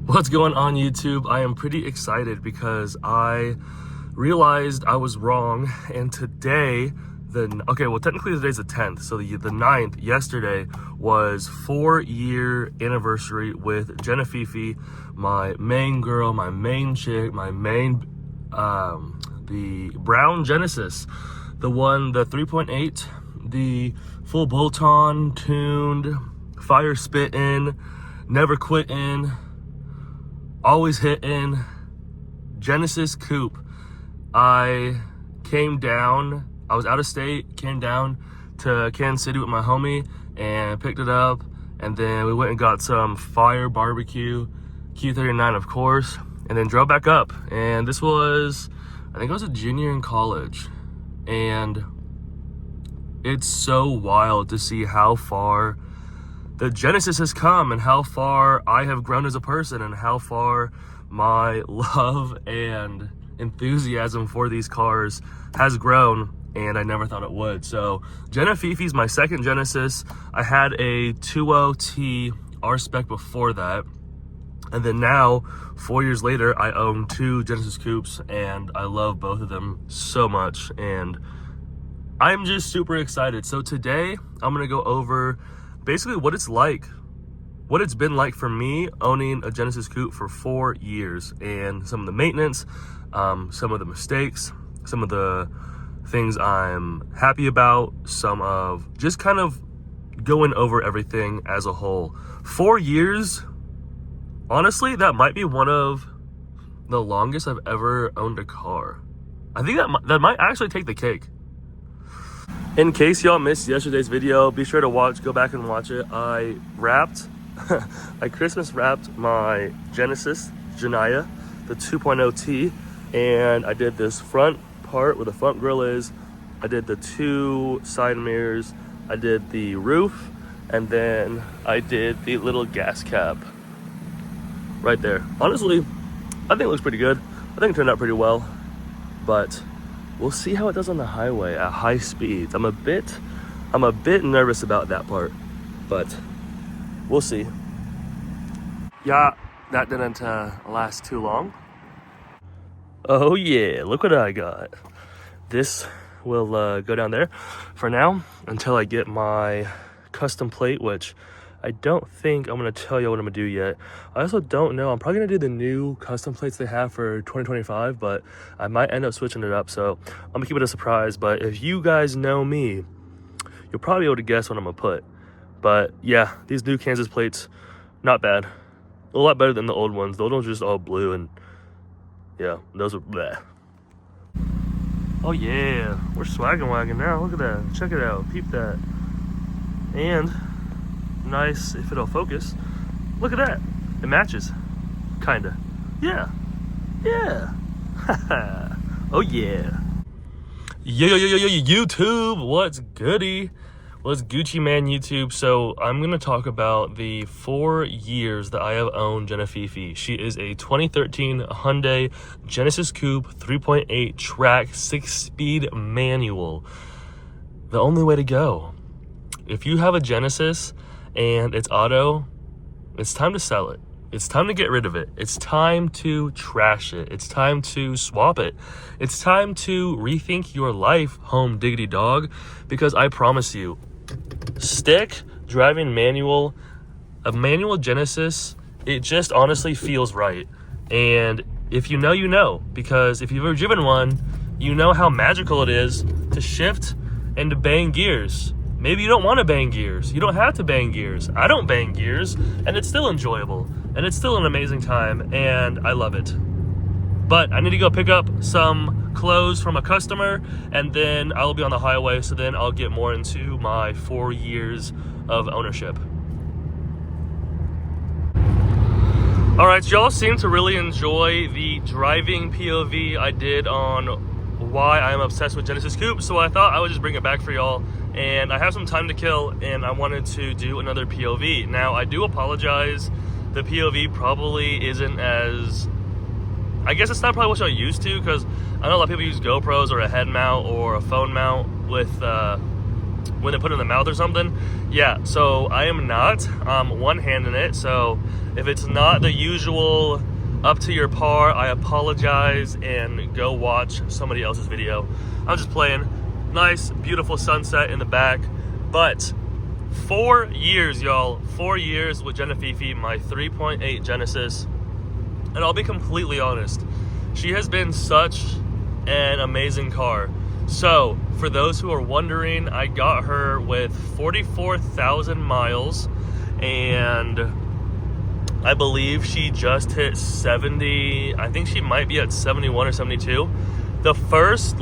What's going on YouTube? I am pretty excited because I realized I was wrong, and today, technically today's the 10th, so the 9th, yesterday, was 4-year anniversary with Jenna Fifi, my main girl, my main chick, my main, the brown Genesis, the 3.8, the full bolt-on, tuned, fire spittin', never quittin', always hitting Genesis Coupe. I was out of state, came down to Kansas City with my homie and picked it up, and then we went and got some fire barbecue, Q39 of course, and then drove back up. And this was, I think I was a junior in college, and it's so wild to see how far the Genesis has come and how far I have grown as a person and how far my love and enthusiasm for these cars has grown, and I never thought it would. So Jenna Fifi's my second Genesis. I had a 2.0T R-Spec before that, and then now 4 years later I own 2 Genesis Coupes, and I love both of them so much, and I'm just super excited. So today I'm gonna go over basically what it's been like for me owning a Genesis Coupe for 4 years, and some of the maintenance, some of the mistakes, some of the things I'm happy about, some of just kind of going over everything as a whole. 4 years, honestly, that might be one of the longest I've ever owned a car. I think that might actually take the cake. In case y'all missed yesterday's video, be sure to go back and watch it. I Christmas wrapped my Genesis Janaya, the 2.0T, and I did this front part where the front grille is. I did the 2 side mirrors, I did the roof, and then I did the little gas cap right there. Honestly, I think it looks pretty good. I think it turned out pretty well, but we'll see how it does on the highway at high speeds. I'm a bit nervous about that part, but we'll see. Yeah, that didn't last too long. Oh yeah, look what I got. This will go down there for now until I get my custom plate, which I don't think I'm gonna tell you what I'm gonna do yet. I also don't know. I'm probably gonna do the new custom plates they have for 2025, but I might end up switching it up. So I'm gonna keep it a surprise. But if you guys know me, you'll probably be able to guess what I'm gonna put. But yeah, these new Kansas plates, not bad. A lot better than the old ones. The old ones were just all blue, and yeah, those were bleh. Oh yeah, we're swaggin' wagging now. Look at that. Check it out. Peep that. And nice, if it'll focus, look at that, it matches, kinda. Yeah Oh yeah. Yo YouTube, what's goody? What's Gucci man YouTube? So I'm gonna talk about the 4 years that I have owned Jenna Fifi. She is a 2013 Hyundai Genesis Coupe 3.8 track 6-speed manual. The only way to go. If you have a Genesis and it's auto, it's time to sell it. It's time to get rid of it. It's time to trash it. It's time to swap it. It's time to rethink your life, home diggity dog, because I promise you, stick driving a manual Genesis, it just honestly feels right. And if you know, you know, because if you've ever driven one, you know how magical it is to shift and to bang gears. Maybe you don't want to bang gears. You don't have to bang gears. I don't bang gears, and it's still enjoyable, and it's still an amazing time, and I love it. But I need to go pick up some clothes from a customer, and then I'll be on the highway, so then I'll get more into my 4 years of ownership. All right, so y'all seem to really enjoy the driving POV I did on why I'm obsessed with Genesis Coupe, so I thought I would just bring it back for y'all. And I have some time to kill, and I wanted to do another POV. Now, I do apologize. The POV probably isn't as, I guess it's not probably what y'all used to, because I know a lot of people use GoPros or a head mount or a phone mount with when they put it in the mouth or something. Yeah, so I am not one-handing it. So if it's not the usual up to your par, I apologize and go watch somebody else's video. I'm just playing. Nice, beautiful sunset in the back. But 4 years, y'all. 4 years with Jenna Fifi, my 3.8 Genesis. And I'll be completely honest, she has been such an amazing car. So, for those who are wondering, I got her with 44,000 miles, and I believe she just hit 70. I think she might be at 71 or 72. The first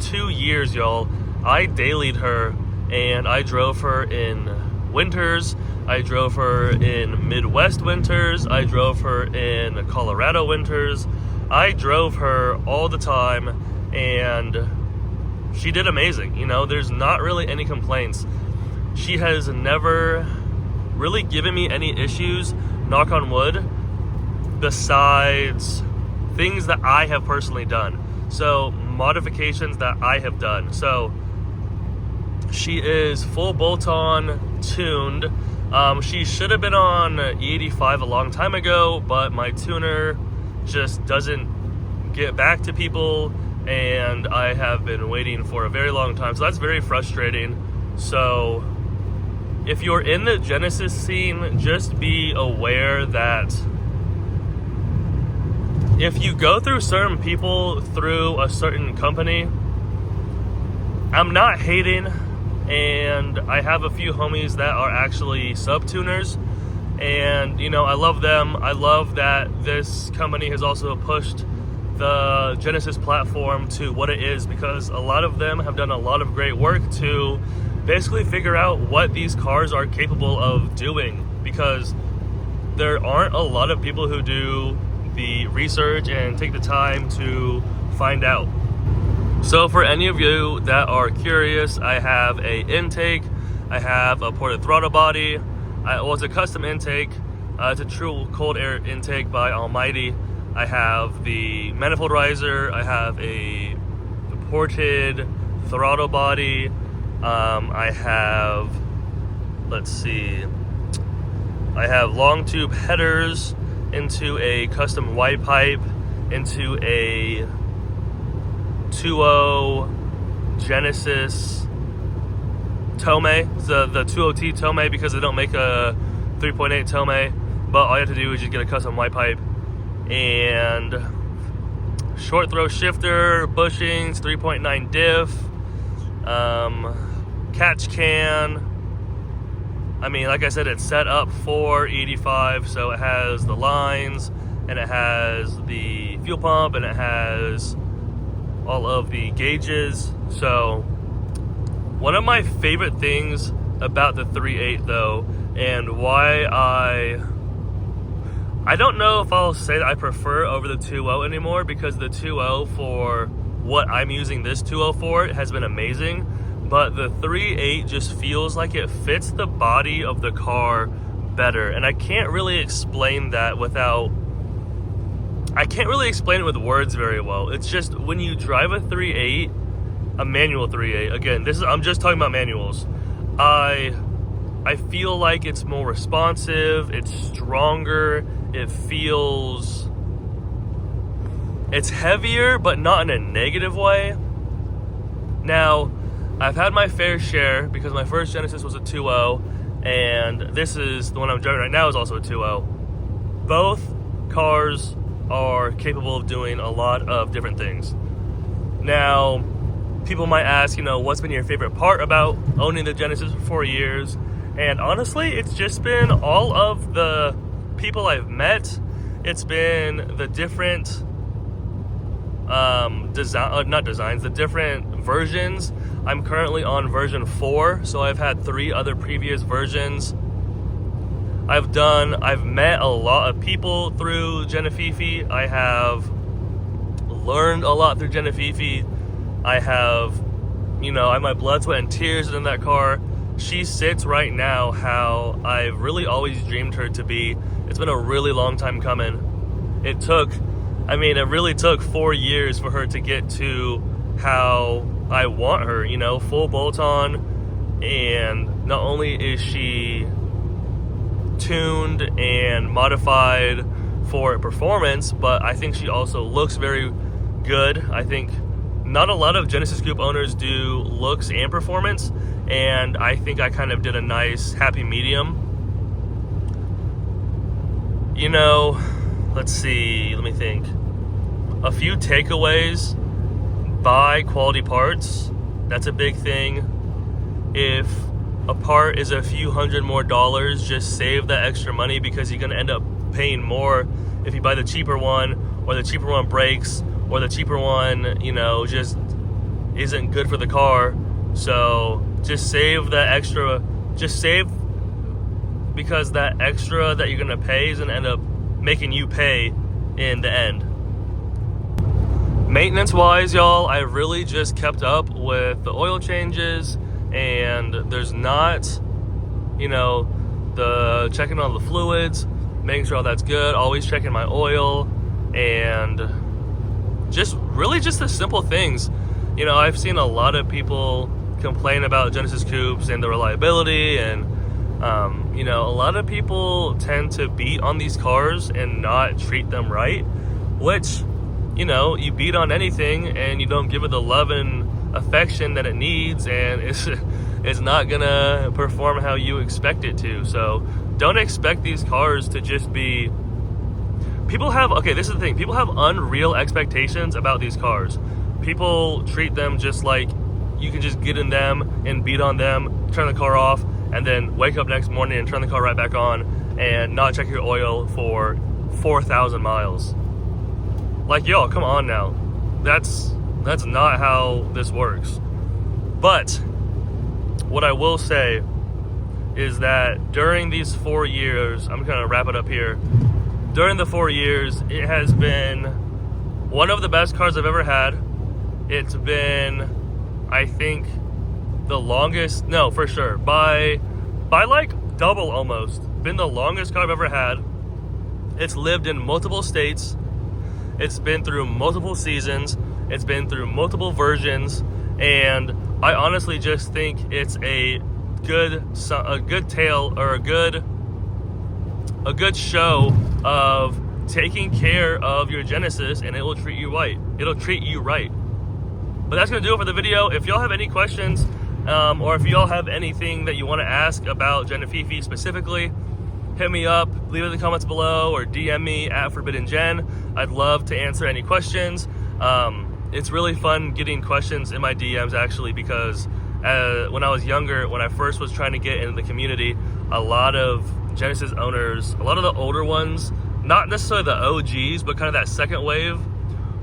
2 years, y'all, I dailied her, and I drove her in winters. I drove her in Midwest winters. I drove her in Colorado winters. I drove her all the time, and she did amazing. You know, there's not really any complaints. She has never really given me any issues, knock on wood, besides things that I have personally done. So, modifications that I have done. So, she is full bolt-on tuned. She should have been on E85 a long time ago, but my tuner just doesn't get back to people, and I have been waiting for a very long time. So that's very frustrating. So if you're in the Genesis scene, just be aware that if you go through certain people through a certain company, I'm not hating, and I have a few homies that are actually sub-tuners, and you know, I love them. I love that this company has also pushed the Genesis platform to what it is, because a lot of them have done a lot of great work to basically figure out what these cars are capable of doing, because there aren't a lot of people who do the research and take the time to find out. So for any of you that are curious, I have a intake, I have a ported throttle body. It's a custom intake. It's a true cold air intake by Almighty. I have the manifold riser. I have a ported throttle body. I have, I have long tube headers into a custom wide pipe, into a 2.0 Genesis Tomei, the 2.0T Tomei, because they don't make a 3.8 Tomei, but all you have to do is just get a custom wide pipe, and short throw shifter, bushings, 3.9 diff, catch can. I mean, like I said, it's set up for 85, so it has the lines, and it has the fuel pump, and it has all of the gauges. So one of my favorite things about the 3.8 though, and why I don't know if I'll say that I prefer over the 2.0 anymore, because the 2.0, for what I'm using this 2.0 for, has been amazing, but the 3.8 just feels like it fits the body of the car better, and I can't really explain that I can't really explain it with words very well. It's just when you drive a 3.8, a manual 3.8, again, I'm just talking about manuals, I feel like it's more responsive, it's stronger, it's heavier, but not in a negative way. Now, I've had my fair share, because my first Genesis was a 2.0, and this is the one I'm driving right now is also a 2.0. Both cars are capable of doing a lot of different things. Now, people might ask, you know, what's been your favorite part about owning the Genesis for 4 years? And honestly, it's just been all of the people I've met. It's been the different the different versions. I'm currently on version 4, so I've had 3 other previous versions. I've met a lot of people through Jenna Fifi. I have learned a lot through Jenna Fifi. I have, you know, I have my blood, sweat, and tears in that car. She sits right now how I've really always dreamed her to be. It's been a really long time coming. It really took 4 years for her to get to how I want her, you know, full bolt-on. And not only is she tuned and modified for performance, but I think she also looks very good. I think not a lot of Genesis Coupe owners do looks and performance, and I think I kind of did a nice happy medium. You know, let's see, let me think. A few takeaways: buy quality parts. That's a big thing. If a part is a few $100 more, just save that extra money, because you're gonna end up paying more if you buy the cheaper one, or the cheaper one breaks, or the cheaper one, you know, just isn't good for the car. So just save that extra, just save, because that extra that you're gonna pay is gonna end up making you pay in the end. Maintenance wise, y'all, I really just kept up with the oil changes, and there's not, you know, the checking on the fluids, making sure all that's good, always checking my oil, and just really just the simple things. You know, I've seen a lot of people complain about Genesis Coupes and the reliability, and you know, a lot of people tend to beat on these cars and not treat them right, which, you know, you beat on anything and you don't give it the love and affection that it needs, and it's not gonna perform how you expect it to. So don't expect these cars to just be, okay, this is the thing, people have unreal expectations about these cars. People treat them just like you can just get in them and beat on them, turn the car off, and then wake up next morning and turn the car right back on and not check your oil for 4,000 miles. Like, yo, come on now. That's not how this works. But what I will say is that during these 4 years, I'm gonna wrap it up here. During the 4 years, it has been one of the best cars I've ever had. It's been, I think, the longest, no, for sure, by like double almost, been the longest car I've ever had. It's lived in multiple states. It's been through multiple seasons. It's been through multiple versions, and I honestly just think it's a good tale, or a good show of taking care of your Genesis, and it will treat you right. It'll treat you right. But that's gonna do it for the video. If y'all have any questions, or if y'all have anything that you want to ask about Genefifi specifically, hit me up, leave it in the comments below, or DM me at Forbidden Gen. I'd love to answer any questions. It's really fun getting questions in my DMs, actually, because when I was younger, when I first was trying to get into the community, a lot of Genesis owners, a lot of the older ones, not necessarily the OGs, but kind of that second wave,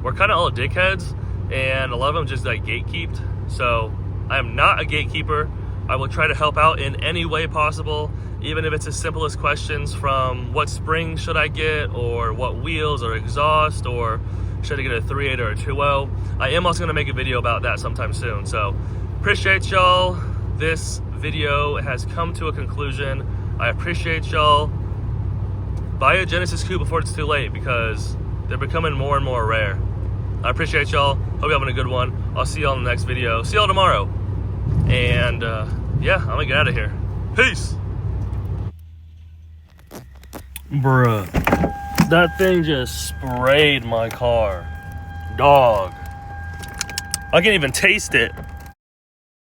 were kind of all dickheads, and a lot of them just like gatekeeped. So I am not a gatekeeper. I will try to help out in any way possible, even if it's as simple as questions from what spring should I get, or what wheels or exhaust, or should I get a 3.8 or a 2.0. I am also going to make a video about that sometime soon. So appreciate y'all. This video has come to a conclusion. I appreciate y'all. Buy a Genesis Coupe before it's too late, because they're becoming more and more rare. I appreciate y'all. Hope you're having a good one. I'll see y'all in the next video. See y'all tomorrow. And yeah, I'm gonna get out of here. Peace. Bruh, that thing just sprayed my car. Dog. I can't even taste it.